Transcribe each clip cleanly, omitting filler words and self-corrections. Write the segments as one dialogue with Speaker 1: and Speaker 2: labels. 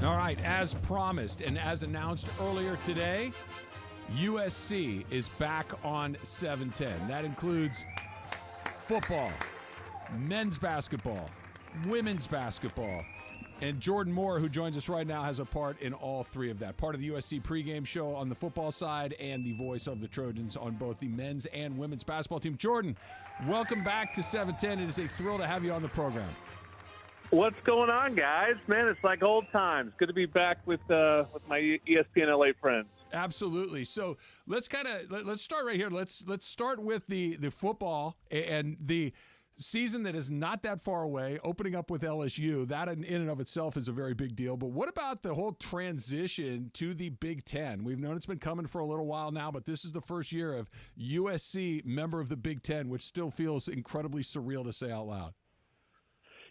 Speaker 1: All right, as promised and as announced earlier today, USC is back on 710. That includes football, men's basketball, women's basketball. And Jordan Moore, who joins us right now, has a part in all three of that. Part of the USC pregame show on the football side and the voice of the Trojans on both the men's and women's basketball team. Jordan, welcome back to 710. It is a thrill to have you on the program.
Speaker 2: What's going on, guys? Man, it's like old times. Good to be back with my ESPN LA friends.
Speaker 1: Absolutely. So let's start right here. Let's start with the football and the season that is not that far away, opening up with LSU. That in and of itself is a very big deal. But what about the whole transition to the Big Ten? We've known it's been coming for a little while now, but this is the first year of USC member of the Big Ten, which still feels incredibly surreal to say out loud.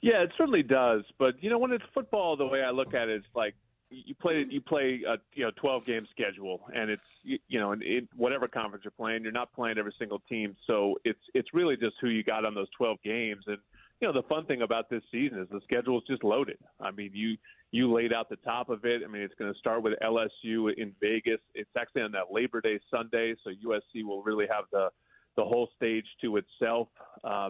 Speaker 2: Yeah, it certainly does. But when it's football, the way I look at it, it's like you play a 12-game schedule, and it's in whatever conference you're playing, you're not playing every single team. So it's really just who you got on those 12 games. And the fun thing about this season is the schedule is just loaded. I mean, you laid out the top of it. I mean, it's going to start with LSU in Vegas. It's actually on that Labor Day Sunday, so USC will really have the whole stage to itself.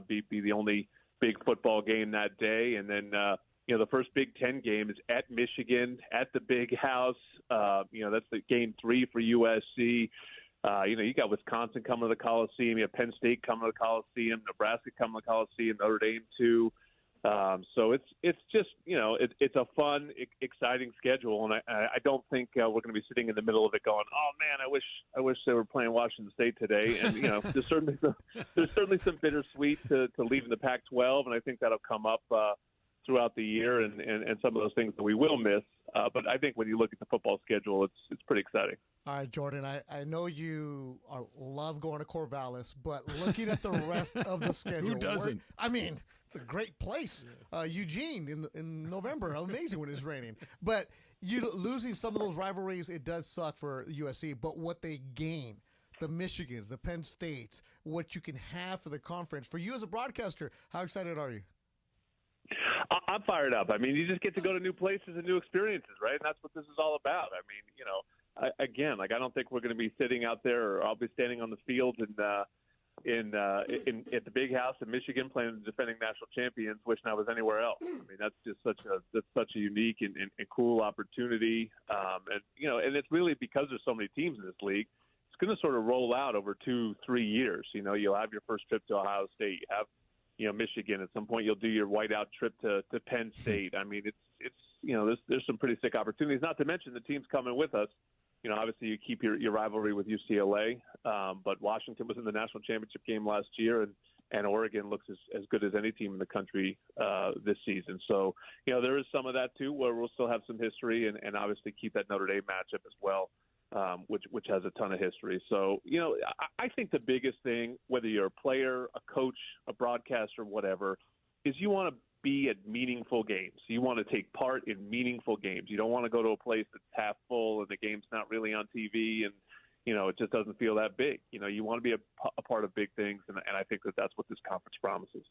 Speaker 2: Be the only big football game that day, and then the first Big Ten game is at Michigan at the Big House. That's the game 3 for USC. You got Wisconsin coming to the Coliseum, you have Penn State coming to the Coliseum, Nebraska coming to the Coliseum, Notre Dame too. So it's just it's a fun, exciting schedule, and I don't think we're going to be sitting in the middle of it going, oh man, I wish they were playing Washington State today. And there's certainly some bittersweet to leaving the Pac-12, and I think that'll come up throughout the year, and some of those things that we will miss. But I think when you look at the football schedule, it's pretty exciting.
Speaker 3: All right, Jordan, I know you love going to Corvallis, but looking at the rest of the schedule.
Speaker 1: Who doesn't?
Speaker 3: It's a great place. Eugene in November, amazing when it's raining. But losing some of those rivalries, it does suck for USC, but what they gain, the Michigans, the Penn States, what you can have for the conference. For you as a broadcaster, how excited are you?
Speaker 2: I'm fired up. I mean, you just get to go to new places and new experiences, right? And that's what this is all about. I mean, I don't think we're going to be sitting out there, or I'll be standing on the field at the Big House in Michigan playing the defending national champions, wishing I was anywhere else. I mean, that's just such a unique and cool opportunity. And it's really because there's so many teams in this league. It's going to sort of roll out over 2-3 years. You'll have your first trip to Ohio State. You have Michigan. At some point, you'll do your whiteout trip to Penn State. I mean, there's some pretty sick opportunities. Not to mention the teams coming with us. Obviously you keep your rivalry with UCLA, but Washington was in the national championship game last year, and Oregon looks as good as any team in the country this season. So, there is some of that too, where we'll still have some history, and obviously keep that Notre Dame matchup as well, which has a ton of history. So, I think the biggest thing, whether you're a player, a coach, a broadcaster, whatever, is you want to be at meaningful games. You want to take part in meaningful games. You don't want to go to a place that's half full and the game's not really on TV and, it just doesn't feel that big. You want to be a part of big things, and I think that's what this conference promises.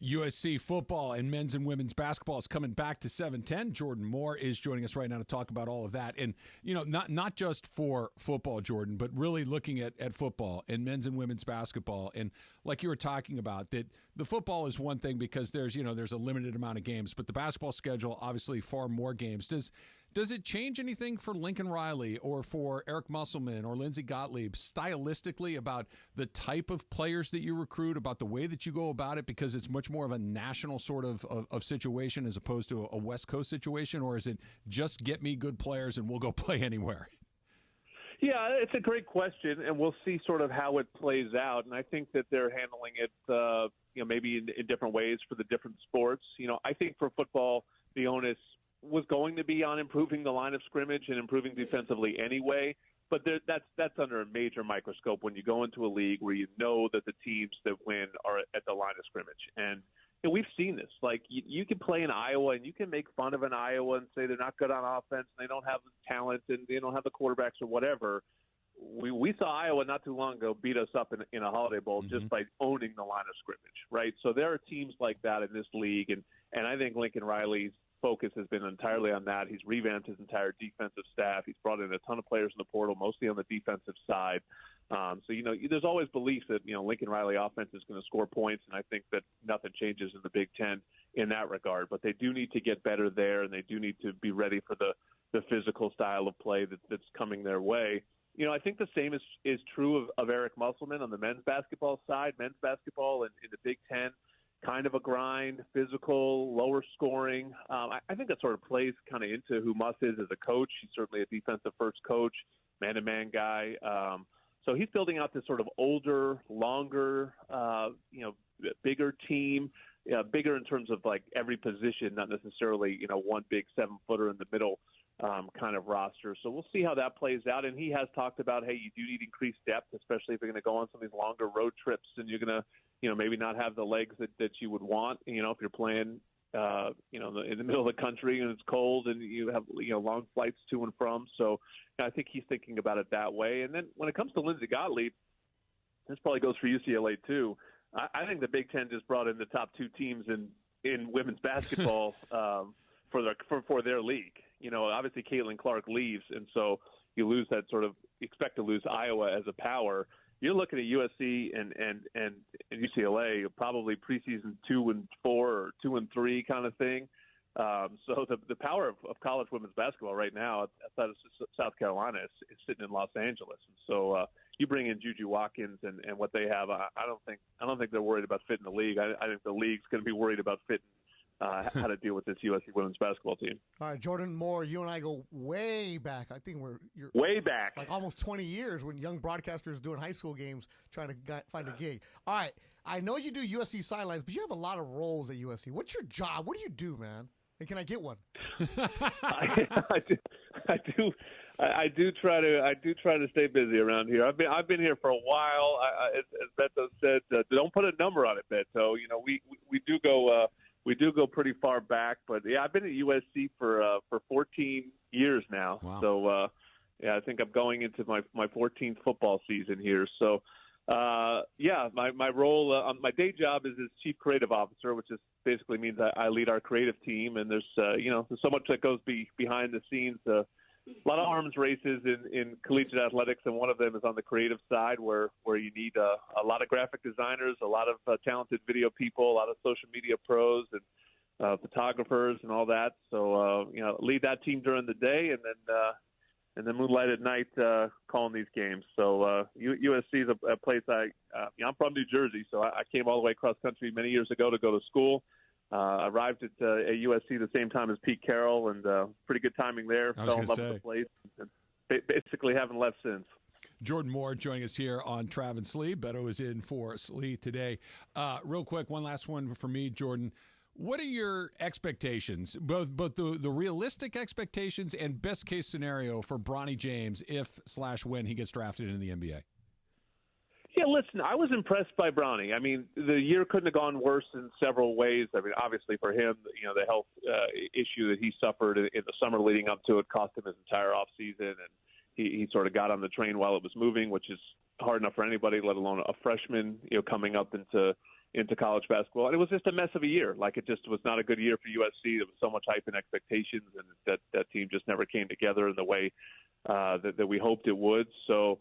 Speaker 1: USC football and men's and women's basketball is coming back to 710. Jordan Moore is joining us right now to talk about all of that. And, not just for football, Jordan, but really looking at football and men's and women's basketball. And like you were talking about, that the football is one thing because there's a limited amount of games, but the basketball schedule, obviously far more games. Does it change anything for Lincoln Riley or for Eric Musselman or Lindsey Gottlieb stylistically about the type of players that you recruit, about the way that you go about it, because it's much more of a national sort of situation as opposed to a West Coast situation? Or is it just get me good players and we'll go play anywhere?
Speaker 2: Yeah, it's a great question, and we'll see sort of how it plays out. And I think that they're handling it, maybe in different ways for the different sports. I think for football, the onus was going to be on improving the line of scrimmage and improving defensively anyway. But that's under a major microscope when you go into a league where you know that the teams that win are at the line of scrimmage. And we've seen this. Like, you can play in Iowa and you can make fun of an Iowa and say they're not good on offense and they don't have the talent and they don't have the quarterbacks or whatever. We saw Iowa not too long ago beat us up in a Holiday Bowl just by owning the line of scrimmage, right? So there are teams like that in this league, and And I think Lincoln Riley's focus has been entirely on that. He's revamped his entire defensive staff. He's brought in a ton of players in the portal, mostly on the defensive side. So, there's always belief that, Lincoln Riley offense is going to score points, and I think that nothing changes in the Big Ten in that regard. But they do need to get better there, and they do need to be ready for the physical style of play that's coming their way. I think the same is true of Eric Musselman on the men's basketball side. Men's basketball in the Big Ten, kind of a grind, physical, lower scoring. I think that sort of plays kind of into who Muss is as a coach. He's certainly a defensive-first coach, man-to-man guy. So he's building out this sort of older, longer, bigger team, bigger in terms of like every position, not necessarily, one big 7-footer in the middle kind of roster. So we'll see how that plays out. And he has talked about, hey, you do need increased depth, especially if you're going to go on some of these longer road trips and you're going to, maybe not have the legs that you would want, if you're playing, in the middle of the country and it's cold and you have, long flights to and from. So I think he's thinking about it that way. And then when it comes to Lindsey Gottlieb, this probably goes for UCLA too. I think the Big Ten just brought in the top 2 teams in women's basketball for their league. Obviously Caitlin Clark leaves, and so you lose that sort of expect to lose Iowa as a power. You're looking at USC and UCLA probably preseason 2-4 or 2-3 kind of thing. So the power of college women's basketball right now outside of South Carolina is sitting in Los Angeles. And so you bring in Juju Watkins and what they have. I don't think they're worried about fitting the league. I think the league's going to be worried about fitting how to deal with this USC women's basketball team.
Speaker 3: All right, Jordan Moore, you and I go way back. I think you're
Speaker 2: way back,
Speaker 3: like almost 20 years when young broadcasters doing high school games trying to find a gig. All right, I know you do USC sidelines, but you have a lot of roles at USC. What's your job? What do you do, man? And can I get one?
Speaker 2: I do try to stay busy around here. I've been here for a while. As Beto said, don't put a number on it, Beto. We do go. We do go pretty far back, but yeah, I've been at USC for 14 years now.
Speaker 1: Wow.
Speaker 2: So I think I'm going into my 14th football season here. So my role on my day job is as chief creative officer, which is basically means I lead our creative team. And there's so much that goes behind the scenes. A lot of arms races in collegiate athletics, and one of them is on the creative side where you need a lot of graphic designers, a lot of talented video people, a lot of social media pros and photographers and all that. So, lead that team during the day and then moonlight at night calling these games. So USC is a place I'm from New Jersey, so I came all the way across country many years ago to go to school. Arrived at USC the same time as Pete Carroll, and pretty good timing there. Fell in love with the place, and basically haven't left since.
Speaker 1: Jordan Moore joining us here on Trav and Slee. Beto is in for Slee today. Real quick, one last one for me, Jordan. What are your expectations, both the realistic expectations and best case scenario for Bronny James if/when he gets drafted in the NBA?
Speaker 2: Yeah, listen, I was impressed by Bronny. I mean, the year couldn't have gone worse in several ways. I mean, obviously for him, the health issue that he suffered in the summer leading up to it cost him his entire offseason, and he sort of got on the train while it was moving, which is hard enough for anybody, let alone a freshman, coming up into college basketball. And it was just a mess of a year. Like, it just was not a good year for USC. There was so much hype and expectations, and that team just never came together in the way that we hoped it would. So,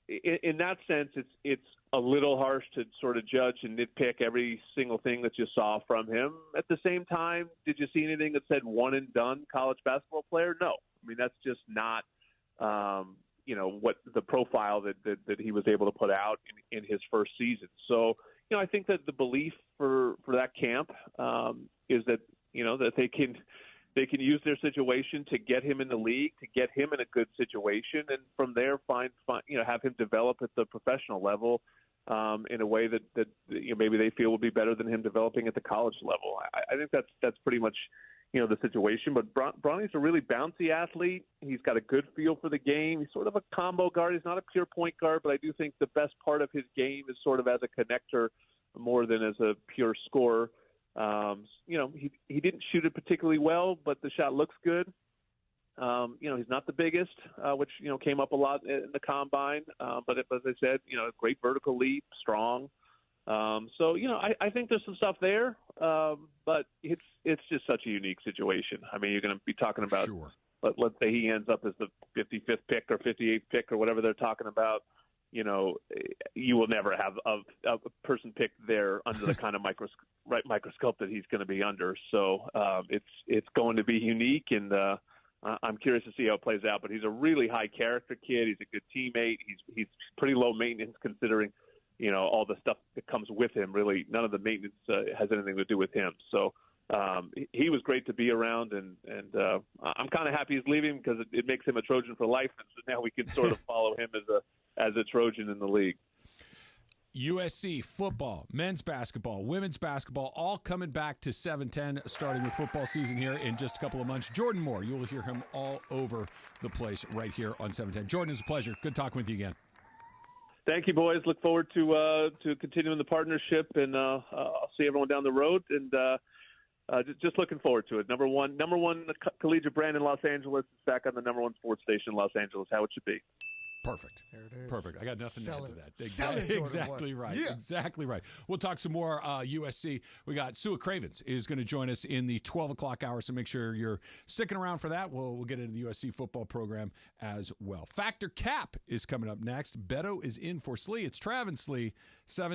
Speaker 2: in that sense, it's a little harsh to sort of judge and nitpick every single thing that you saw from him. At the same time, did you see anything that said one and done college basketball player? No. I mean, that's just not, what the profile that he was able to put out in his first season. So, I think that the belief for that camp is that, that they can use their situation to get him in the league, to get him in a good situation, and from there have him develop at the professional level in a way that maybe they feel will be better than him developing at the college level. I think that's pretty much the situation. But Bronny's a really bouncy athlete. He's got a good feel for the game. He's sort of a combo guard. He's not a pure point guard, but I do think the best part of his game is sort of as a connector more than as a pure scorer. He didn't shoot it particularly well, but the shot looks good. He's not the biggest, which, came up a lot in the combine. But as I said, great vertical leap, strong. I think there's some stuff there. but it's just such a unique situation. I mean, you're going to be talking about.
Speaker 1: Sure.
Speaker 2: Let's say he ends up as the 55th pick or 58th pick or whatever they're talking about. You know, you will never have a person picked there under the kind of microscope that he's going to be under. So it's going to be unique, and I'm curious to see how it plays out. But he's a really high character kid. He's a good teammate. He's pretty low maintenance considering, you know, all the stuff that comes with him. Really, none of the maintenance has anything to do with him. So he was great to be around, and I'm kind of happy he's leaving because it makes him a Trojan for life. And so now we can sort of follow him as a Trojan in the league.
Speaker 1: USC football, men's basketball, women's basketball, all coming back to 710, starting with football season here in just a couple of months. Jordan Moore, you will hear him all over the place right here on 710. Jordan, it's a pleasure. Good talking with you again.
Speaker 2: Thank you, boys. Look forward to continuing the partnership, and I'll see everyone down the road. And just looking forward to it. Number one collegiate brand in Los Angeles is back on the number one sports station in Los Angeles. How it should be.
Speaker 1: Perfect.
Speaker 3: There it is.
Speaker 1: Perfect. I got nothing to add to that.
Speaker 3: Exactly
Speaker 1: right.
Speaker 3: Yeah.
Speaker 1: Exactly right. We'll talk some more USC. We got Sua Cravens is going to join us in the 12 o'clock hour, so make sure you're sticking around for that. We'll get into the USC football program as well. Factor Cap is coming up next. Beto is in for Slee. It's Trav and Slee, 7